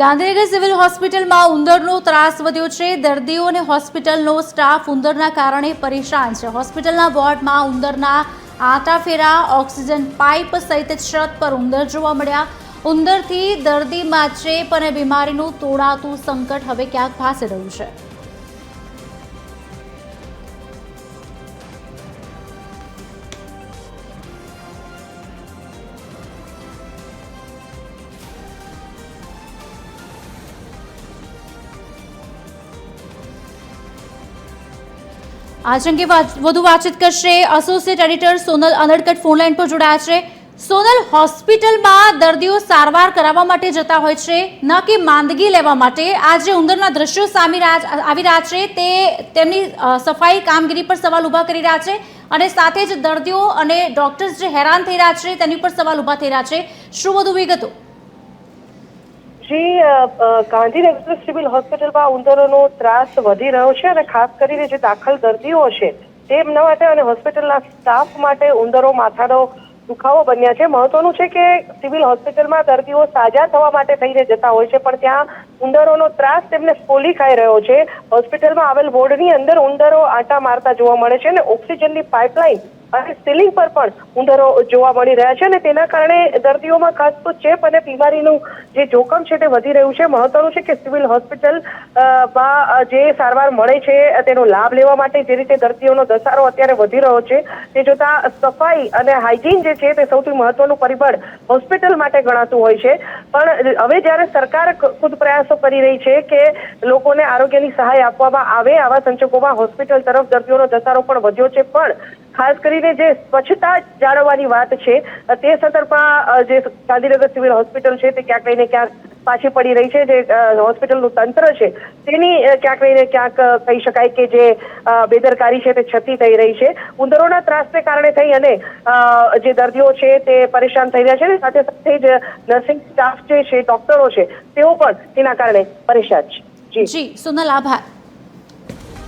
Gandhinagar civil હોસ્પિટલમાં ઉંદરનો ત્રાસ વધ્યો છે। દર્દીઓ અને હોસ્પિટલનો સ્ટાફ ઉંદરના કારણે પરેશાન છે। હોસ્પિટલના વોર્ડમાં ઉંદરના આંટાફેરા, ઓક્સિજન પાઇપ સહિત છત પર ઉંદર જોવા મળ્યા। ઉંદરથી દર્દીમાં ચેપ અને બીમારીનું તોડાતું સંકટ હવે ક્યાંક ભાસી રહ્યું છે। आज अंगे વધુ વાતચીત કરશે associate editor Sonal Anadkat phone line પર જોડાયા છે। સોનલ, હોસ્પિટલમાં દર્દીઓ સારવાર કરાવવા માટે જતા હોય છે, ન કે માંદગી લેવા માટે। આ જે ઉંદરના દ્રશ્યો સામે આવી રહ્યા છે તે તેમની સફાઈ કામગીરી પર સવાલ ઊભા કરી રહ્યા છે અને સાથે જ દર્દીઓ અને ડોક્ટર્સ જે હેરાન થઈ રહ્યા છે તેની પર સવાલ ઊભા થઈ રહ્યા છે। શું વધુ વિગતો? ગાંધીનગર સિવિલ હોસ્પિટલમાં ઉંદરોનો ત્રાસ વધી રહ્યો છે અને ખાસ કરીને જે દાખલ દર્દીઓ છે તેમના માટે અને હોસ્પિટલના સ્ટાફ માટે ઉંદરો માથાનો દુખાવો બન્યા છે। મહત્વનું છે કે સિવિલ હોસ્પિટલમાં દર્દીઓ સાજા થવા માટે થઈને જતા હોય છે, પણ ત્યાં ઉંદરોનો ત્રાસ તેમને ફોલી ખાઈ રહ્યો છે। હોસ્પિટલમાં આવેલ વોર્ડની અંદર ઉંદરો આંટા મારતા જોવા મળે છે અને ઓક્સિજનની પાઇપલાઇન અને સીલિંગ પર પણ ઉંદરો જોવા મળી રહ્યા છે અને તેના કારણે દર્દીઓમાં ખાસ તો ચેપ અને બીમારીનું જે જોખમ છે તે વધી રહ્યું છે। મહત્વનું છે કે સિવિલ હોસ્પિટલ માં જે સારવાર મળે છે તેનો લાભ લેવા માટે જે રીતે દર્દીઓનો ધસારો અત્યારે વધી રહ્યો છે તે જોતા સફાઈ અને હાઇજીન જે છે તે સૌથી મહત્વનું પરિબળ હોસ્પિટલ માટે ગણાતું હોય છે। પણ હવે જ્યારે સરકાર ખુદ પ્રયાસો કરી રહી છે કે લોકોને આરોગ્યની સહાય આપવામાં આવે, આવા સંજોગોમાં હોસ્પિટલ તરફ દર્દીઓનો ધસારો પણ વધ્યો છે। પણ ખાસ કરીને જે સ્વચ્છતા જાળવવાની વાત છે તે સંદર્ભમાં જે ગાંધીનગર સિવિલ હોસ્પિટલ છે તે ક્યાંક ને ક્યાંક પાછી પડી રહી છે। જે હોસ્પિટલનું તંત્ર છે તેની ક્યાંક ને ક્યાંક કહી શકાય કે જે બેદરકારી છે તે છતી થઈ રહી છે। ઉંદરોના ત્રાસને કારણે થઈ અને જે દર્દીઓ છે તે પરેશાન થઈ રહ્યા છે, સાથે સાથે જ નર્સિંગ સ્ટાફ જે છે, ડોક્ટરો છે, તેઓ પણ તેના કારણે પરેશાન છે। જી સોનલ, આભાર।